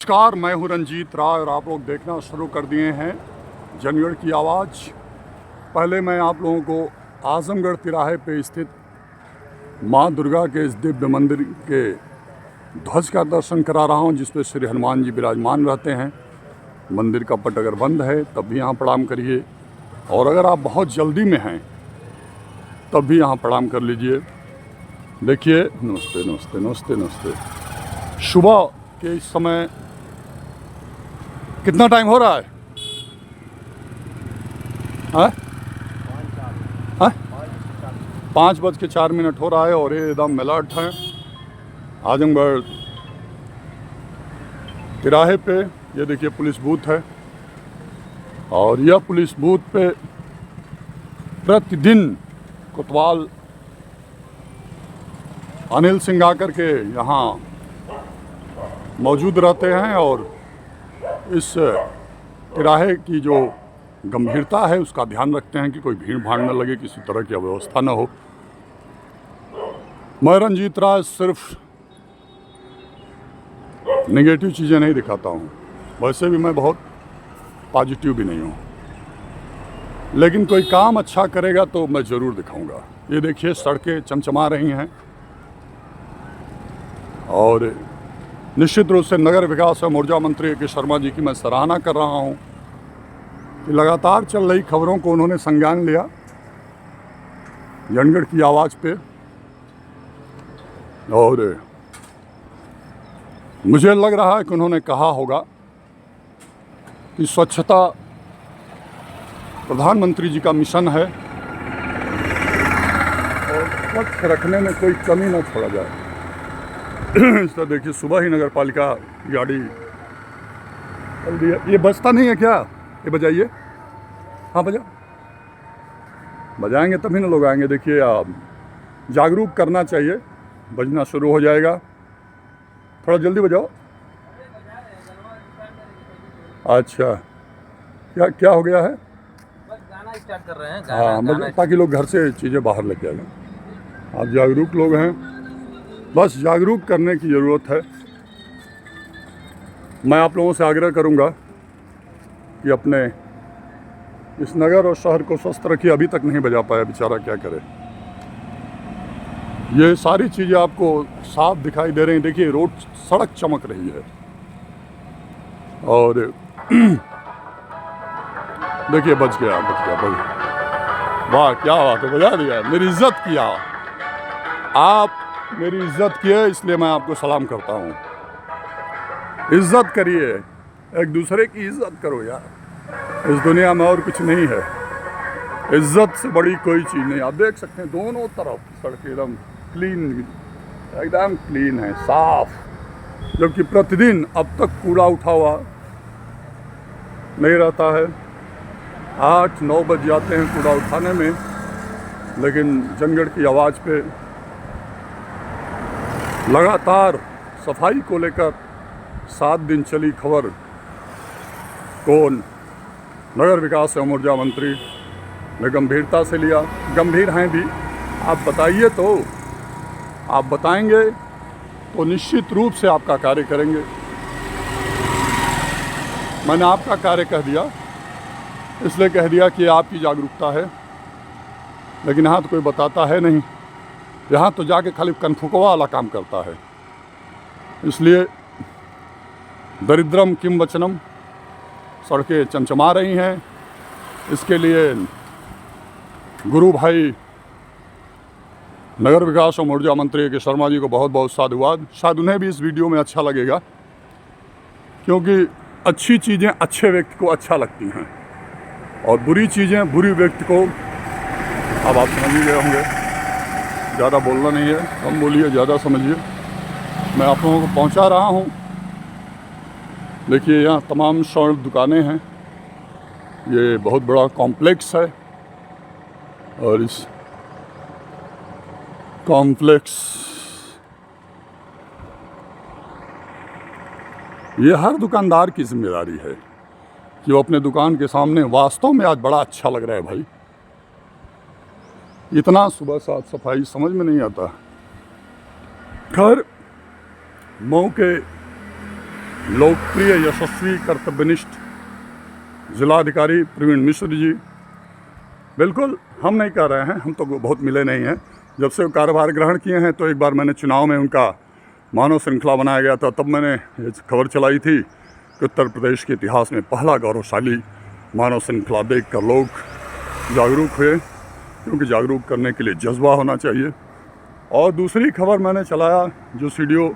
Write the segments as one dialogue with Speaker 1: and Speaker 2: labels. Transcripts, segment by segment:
Speaker 1: नमस्कार, मैं हूं रंजीत राय और आप लोग देखना शुरू कर दिए हैं जनगढ़ की आवाज़। पहले मैं आप लोगों को आजमगढ़ तिराहे पे स्थित माँ दुर्गा के इस दिव्य मंदिर के ध्वज का दर्शन करा रहा हूं, जिसपे श्री हनुमान जी विराजमान रहते हैं। मंदिर का पट अगर बंद है तब भी यहाँ प्रणाम करिए, और अगर आप बहुत जल्दी में हैं तब भी यहाँ प्रणाम कर लीजिए। देखिए, नमस्ते नमस्ते नमस्ते नमस्ते। सुबह के इस समय कितना टाइम हो रहा है? हाँ? 5:04 हो रहा है और ये एकदम अलर्ट है। आजमगढ़ तिराहे पे ये देखिए पुलिस बूथ है, और यह पुलिस बूथ पे प्रतिदिन कोतवाल अनिल सिंह आकर के यहाँ मौजूद रहते हैं, और इस तिराहे की जो गंभीरता है उसका ध्यान रखते हैं कि कोई भीड़ भाड़ न लगे, किसी तरह की अव्यवस्था न हो। मैं रंजीत राय सिर्फ नेगेटिव चीज़ें नहीं दिखाता हूँ, वैसे भी मैं बहुत पॉजिटिव भी नहीं हूँ, लेकिन कोई काम अच्छा करेगा तो मैं ज़रूर दिखाऊंगा। ये देखिए सड़कें चमचमा रही हैं, और निश्चित रूप से नगर विकास एवं ऊर्जा मंत्री के शर्मा जी की मैं सराहना कर रहा हूँ कि लगातार चल रही खबरों को उन्होंने संज्ञान लिया जनगढ़ की आवाज़ पे, और मुझे लग रहा है कि उन्होंने कहा होगा कि स्वच्छता प्रधानमंत्री जी का मिशन है और स्वच्छ रखने में कोई कमी न छोड़ा जाए। इस तरह देखिए सुबह ही नगर पालिका गाड़ी चल दिया। ये बजता नहीं है क्या? ये बजाइए। हाँ बजाएंगे तभी ना लोग आएंगे। देखिए आप जागरूक करना चाहिए, बजना शुरू हो जाएगा। थोड़ा जल्दी बजाओ। अच्छा, क्या क्या हो गया है?
Speaker 2: बस गाना स्टार्ट कर रहे हैं।
Speaker 1: हाँ, ताकि लोग घर से चीज़ें बाहर लेके आएंगे। आप जागरूक लोग हैं, बस जागरूक करने की ज़रूरत है। मैं आप लोगों से आग्रह करूंगा कि अपने इस नगर और शहर को स्वस्थ रखिए। अभी तक नहीं बजा पाया बेचारा, क्या करे। ये सारी चीज़ें आपको साफ दिखाई दे रही हैं। देखिए रोड, सड़क चमक रही है, और देखिए बच गया। वाह क्या बात है, बजा दिया, मेरी इज्जत किया। आप मेरी इज्जत किए, इसलिए मैं आपको सलाम करता हूँ। इज्जत करिए, एक दूसरे की इज्जत करो यार। इस दुनिया में और कुछ नहीं है, इज्जत से बड़ी कोई चीज़ नहीं। आप देख सकते हैं दोनों तरफ सड़क एकदम क्लीन है, साफ, जबकि प्रतिदिन अब तक कूड़ा उठा हुआ नहीं रहता है। 8-9 बज जाते हैं कूड़ा उठाने में, लेकिन जनगढ़ की आवाज़ पे लगातार सफाई को लेकर 7 दिन चली खबर को नगर विकास एवं ऊर्जा मंत्री ने गंभीरता से लिया। गंभीर हैं भी, आप बताइए तो, आप बताएंगे तो निश्चित रूप से आपका कार्य करेंगे। मैंने आपका कार्य कह दिया, इसलिए कह दिया कि आपकी जागरूकता है, लेकिन यहाँ तो कोई बताता है नहीं। यहाँ तो जाके खाली कनफुकवा वाला काम करता है। इसलिए दरिद्रम किम वचनम, सड़कें चमचमा रही हैं। इसके लिए गुरु भाई नगर विकास और ऊर्जा मंत्री के शर्मा जी को बहुत बहुत साधुवाद। शायद उन्हें भी इस वीडियो में अच्छा लगेगा, क्योंकि अच्छी चीज़ें अच्छे व्यक्ति को अच्छा लगती हैं, और बुरी चीज़ें बुरी व्यक्ति को, अब आप समझ ही गए होंगे। ज़्यादा बोलना नहीं है, कम बोलिए, ज़्यादा समझिए। मैं आप लोगों को पहुंचा रहा हूं। देखिए यहाँ तमाम स्वर्ण दुकानें हैं, ये बहुत बड़ा कॉम्प्लेक्स है, और इस कॉम्प्लेक्स, ये हर दुकानदार की जिम्मेदारी है कि वो अपने दुकान के सामने, वास्तव में आज बड़ा अच्छा लग रहा है भाई, इतना सुबह साफ सफाई समझ में नहीं आता। खैर मऊ के लोकप्रिय यशस्वी कर्तव्यनिष्ठ जिलाधिकारी प्रवीण मिश्र जी। बिल्कुल हम नहीं कह रहे हैं, हम तो बहुत मिले नहीं हैं। जब से वो कार्यभार ग्रहण किए हैं तो एक बार मैंने चुनाव में उनका मानव श्रृंखला बनाया गया था, तब मैंने ये खबर चलाई थी कि उत्तर प्रदेश के इतिहास में पहला गौरवशाली मानव श्रृंखला देखकर लोग जागरूक हुए, क्योंकि जागरूक करने के लिए जज्बा होना चाहिए। और दूसरी खबर मैंने चलाया जो सीडीओ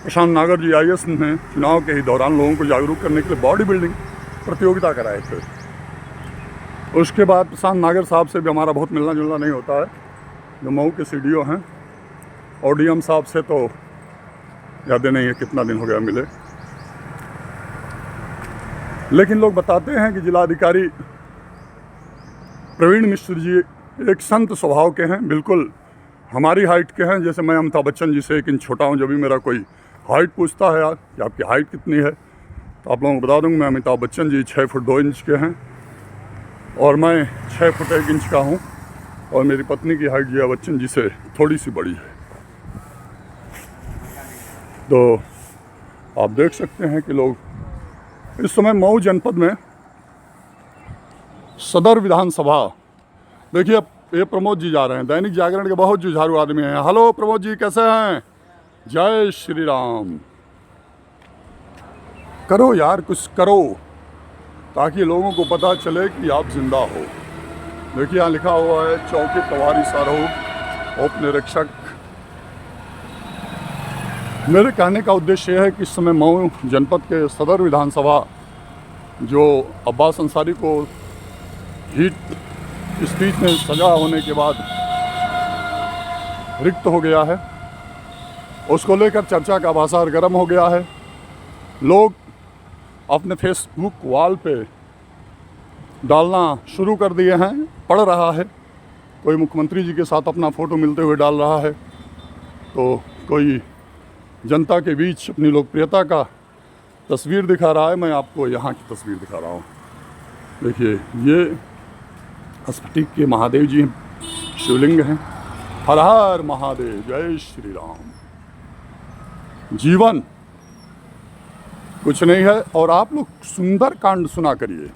Speaker 1: प्रशांत नागर जी IAS ने चुनाव के ही दौरान लोगों को जागरूक करने के लिए बॉडी बिल्डिंग प्रतियोगिता कराए थे। उसके बाद प्रशांत नागर साहब से भी हमारा बहुत मिलना जुलना नहीं होता है, जो मऊ के सीडीओ हैं। और DM साहब से तो याद नहीं है कितना दिन हो गया मिले। लेकिन लोग बताते हैं कि जिलाधिकारी प्रवीण मिश्र जी एक संत स्वभाव के हैं, बिल्कुल हमारी हाइट के हैं। जैसे मैं अमिताभ बच्चन जी से 1 इंच छोटा हूँ। जब भी मेरा कोई हाइट पूछता है यार कि आपकी हाइट कितनी है, तो आप लोगों को बता दूँगा मैं अमिताभ बच्चन जी 6 फुट 2 इंच के हैं और मैं 6 फुट 1 इंच का हूँ। और मेरी पत्नी की हाइट जया बच्चन जी से थोड़ी सी बड़ी है। तो आप देख सकते हैं कि लोग इस समय मऊ जनपद में सदर विधानसभा, देखिए ये प्रमोद जी जा रहे हैं, दैनिक जागरण के बहुत जुझारू आदमी हैं। हेलो प्रमोद जी, कैसे हैं? जय श्री राम। करो यार, कुछ करो ताकि लोगों को पता चले कि आप जिंदा हो। देखिए यहाँ लिखा हुआ है चौकी प्रभारी सारों उप निरीक्षक। मेरे कहने का उद्देश्य यह है कि इस समय मऊ जनपद के सदर विधानसभा जो अब्बास अंसारी को हीट स्पीच में सजा होने के बाद रिक्त हो गया है, उसको लेकर चर्चा का बाजार गर्म हो गया है। लोग अपने फेसबुक वॉल पे डालना शुरू कर दिए हैं, पढ़ रहा है। कोई मुख्यमंत्री जी के साथ अपना फ़ोटो मिलते हुए डाल रहा है, तो कोई जनता के बीच अपनी लोकप्रियता का तस्वीर दिखा रहा है। मैं आपको यहाँ की तस्वीर दिखा रहा हूँ। देखिए ये स्फटिक के महादेव जी शिवलिंग हैं। हर हर महादेव, जय श्री राम। जीवन कुछ नहीं है। और आप लोग सुंदर कांड सुना करिए।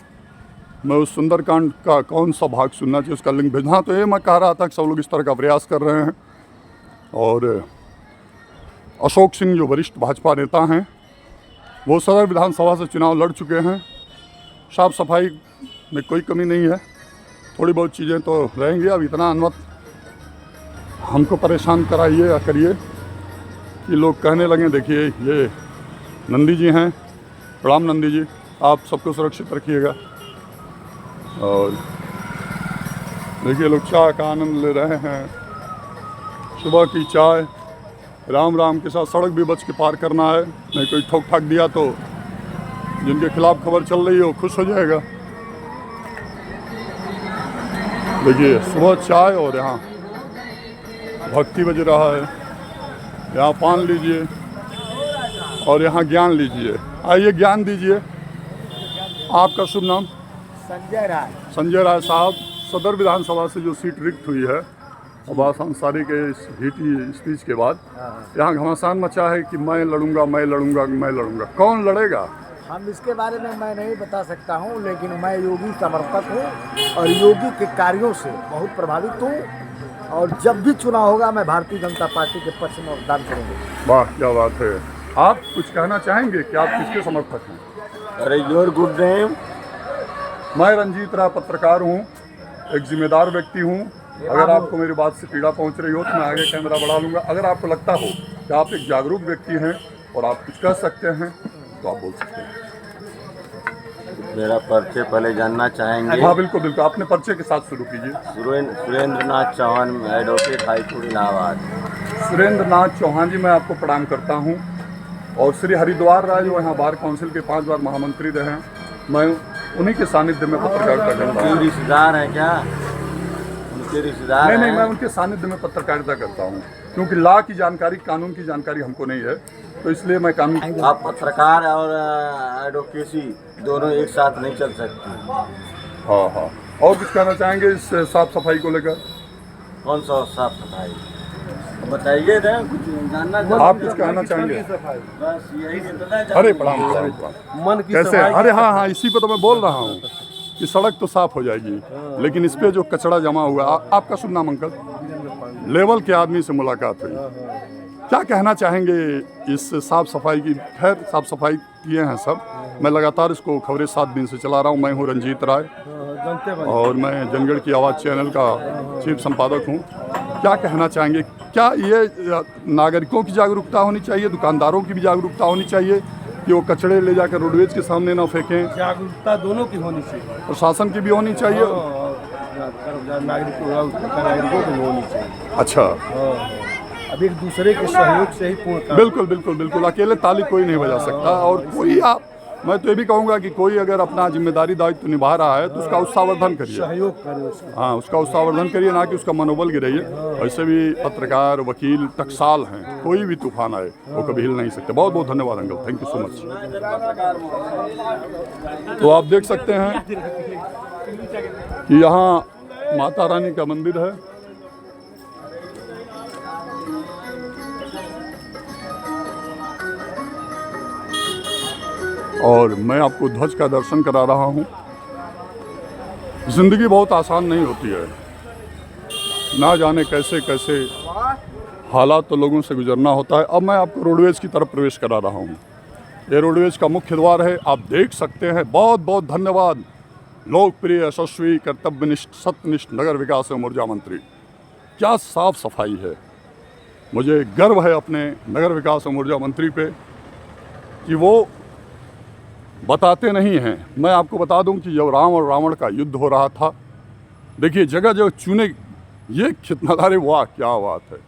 Speaker 1: मैं उस सुंदर कांड का कौन सा भाग सुनना चाहिए उसका लिंक भेजना। तो ये मैं कह रहा था कि सब लोग इस तरह का प्रयास कर रहे हैं। और अशोक सिंह जो वरिष्ठ भाजपा नेता हैं, वो सदर विधानसभा से चुनाव लड़ चुके हैं। साफ सफाई में कोई कमी नहीं है, थोड़ी बहुत चीज़ें तो रहेंगी। अब इतना अनवत हमको परेशान कराइए या करिए कि लोग कहने लगे। देखिए ये नंदी जी हैं, प्रणाम नंदी जी, आप सबको सुरक्षित रखिएगा। और देखिए लोग चाय का आनंद ले रहे हैं। सुबह की चाय, राम राम के साथ सड़क भी बच के पार करना है, नहीं कोई ठोक ठाक दिया तो जिनके खिलाफ खबर चल रही है वो खुश हो जाएगा। देखिए सुबह चाय और यहाँ भक्ति बज रहा है। यहाँ पान लीजिए और यहाँ ज्ञान लीजिए। आइए ज्ञान दीजिए। आपका शुभ नाम?
Speaker 3: संजय राय।
Speaker 1: संजय राय साहब, सदर विधानसभा से जो सीट रिक्त हुई है अब्बास अंसारी के इस हीटी स्पीच के बाद, यहाँ घमासान मचा है कि मैं लड़ूंगा, मैं लड़ूंगा, मैं लड़ूंगा। कौन लड़ेगा?
Speaker 3: हम इसके बारे में मैं नहीं बता सकता हूँ, लेकिन मैं योगी समर्थक हूँ और योगी के कार्यों से बहुत प्रभावित हूँ। और जब भी चुनाव होगा मैं भारतीय जनता पार्टी के पक्ष में मतदान करूँगा।
Speaker 1: वाह क्या बात है। आप कुछ कहना चाहेंगे कि आप किसके समर्थक हैं?
Speaker 3: अरे योर गुड नेम।
Speaker 1: मैं रंजीत राय पत्रकार हूँ, एक जिम्मेदार व्यक्ति हूँ। अगर आपको मेरी बात से पीड़ा पहुँच रही हो तो मैं आगे कैमरा बढ़ा लूँगा। अगर आपको लगता हो कि आप एक जागरूक व्यक्ति हैं और आप कुछ कह सकते हैं तो आप बोल सकते हैं।
Speaker 4: मेरा परिचय पहले जानना चाहेंगे?
Speaker 1: हाँ बिल्कुल बिल्कुल, अपने परिचय के साथ शुरू कीजिए।
Speaker 4: सुरेंद्र नाथ चौहान, एडवोकेट, हाईकोर्ट इलाहाबाद।
Speaker 1: सुरेंद्र नाथ चौहान जी, मैं आपको प्रणाम करता हूँ। और श्री हरिद्वार राय जो यहाँ बार काउंसिल के 5 बार महामंत्री रहे हैं, मैं उन्हीं के सानिध्य में पत्रकारिता करता हूँ।
Speaker 4: रिश्तेदार हैं क्या? उनके रिश्तेदार?
Speaker 1: नहीं, मैं उनके सानिध्य में पत्रकारिता करता हूँ, क्योंकि लॉ की जानकारी, कानून की जानकारी हमको नहीं है, तो इसलिए मैं कानून।
Speaker 4: आप पत्रकार और एडवोकेसी दोनों एक साथ नहीं चल सकती।
Speaker 1: हाँ हाँ। और कुछ कहना चाहेंगे इस साफ सफाई को लेकर?
Speaker 4: कौन सा साफ सफाई? बताइए ना, कुछ जानना
Speaker 1: आप कुछ कहना चाहेंगे?
Speaker 4: बस यही इतना
Speaker 1: अरे प्रणाम प्रणाम प्रणाम।
Speaker 3: मन की
Speaker 1: कैसे? अरे हाँ हाँ, इसी पे तो मैं बोल रहा हूँ कि सड़क तो साफ हो जाएगी, लेकिन इस पे जो कचरा जमा हुआ आपका शुभ नाम अंकल? लेवल के आदमी से मुलाकात हुई, क्या कहना चाहेंगे इस साफ सफाई की? खैर साफ सफाई किए हैं सब, मैं लगातार इसको खबरें 7 दिन से चला रहा हूँ। मैं हूँ रंजीत राय और मैं जनगढ़ की आवाज़ चैनल का चीफ संपादक हूँ। क्या कहना चाहेंगे? क्या ये नागरिकों की जागरूकता होनी चाहिए, दुकानदारों की भी जागरूकता होनी चाहिए कि वो कचड़े ले जाकर रोडवेज के सामने ना फेंकें?
Speaker 3: जागरूकता दोनों की होनी चाहिए,
Speaker 1: प्रशासन की भी होनी चाहिए।
Speaker 3: नागरिकों की होनी चाहिए।
Speaker 1: अच्छा,
Speaker 3: अब एक दूसरे के सहयोग से ही पूर्ण
Speaker 1: बिल्कुल बिल्कुल बिल्कुल, अकेले ताली कोई नहीं बजा सकता। और कोई मैं तो ये भी कहूँगा कि कोई अगर अपना जिम्मेदारी दायित्व निभा रहा है तो उसका उत्साहवर्धन करिए,
Speaker 3: सहयोग करें उसका।
Speaker 1: हाँ उसका उत्साहवर्धन करिए, ना कि उसका मनोबल गिराइए। वैसे भी पत्रकार, वकील, टकसाल हैं, कोई भी तूफान आए वो कभी हिल नहीं सकते। बहुत बहुत धन्यवाद uncle, thank you so much. तो आप देख सकते हैं कि यहाँ माता रानी का मंदिर है और मैं आपको ध्वज का दर्शन करा रहा हूँ। जिंदगी बहुत आसान नहीं होती है, ना जाने कैसे कैसे हालात तो लोगों से गुजरना होता है। अब मैं आपको रोडवेज की तरफ प्रवेश करा रहा हूँ। ये रोडवेज का मुख्य द्वार है, आप देख सकते हैं। बहुत बहुत धन्यवाद लोकप्रिय, यशस्वी, कर्तव्यनिष्ठ, सत्यनिष्ठ नगर विकास एवं ऊर्जा मंत्री। क्या साफ सफाई है! मुझे गर्व है अपने नगर विकास एवं ऊर्जा मंत्री पे कि वो बताते नहीं हैं। मैं आपको बता दूं कि जब राम और रावण का युद्ध हो रहा था, देखिए जगह जगह चूने, ये कितना, अरे वाह क्या बात है!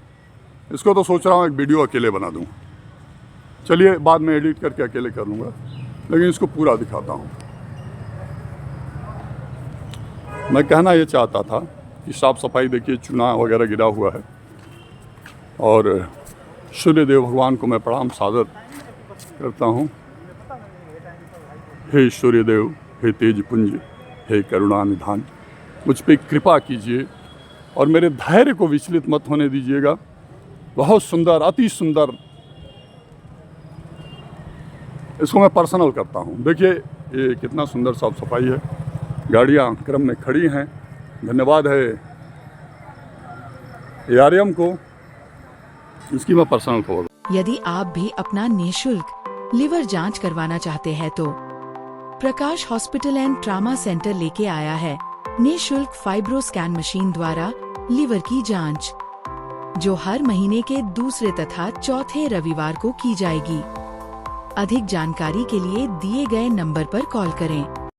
Speaker 1: इसको तो सोच रहा हूँ एक वीडियो अकेले बना दूं। चलिए बाद में एडिट करके अकेले कर लूँगा, लेकिन इसको पूरा दिखाता हूँ। मैं कहना ये चाहता था कि साफ सफाई, देखिए चूना वगैरह गिरा हुआ है और सूर्यदेव भगवान को मैं प्रणाम सादर करता हूँ। हे सूर्यदेव, हे तेज पुंज, हे करुणा निधान, मुझ पे कृपा कीजिए और मेरे धैर्य को विचलित मत होने दीजिएगा। बहुत सुंदर, अति सुंदर, इसको मैं पर्सनल करता हूँ। देखिए ये कितना सुंदर साफ सफाई है, गाड़ियाँ क्रम में खड़ी हैं। धन्यवाद है एआरएम को, इसकी मैं पर्सनल खबर।
Speaker 5: यदि आप भी अपना निःशुल्क लिवर जांच करवाना चाहते हैं तो प्रकाश हॉस्पिटल एंड ट्रामा सेंटर लेके आया है निःशुल्क फाइब्रो स्कैन मशीन द्वारा लिवर की जांच, जो हर महीने के दूसरे तथा चौथे रविवार को की जाएगी। अधिक जानकारी के लिए दिए गए नंबर पर कॉल करें।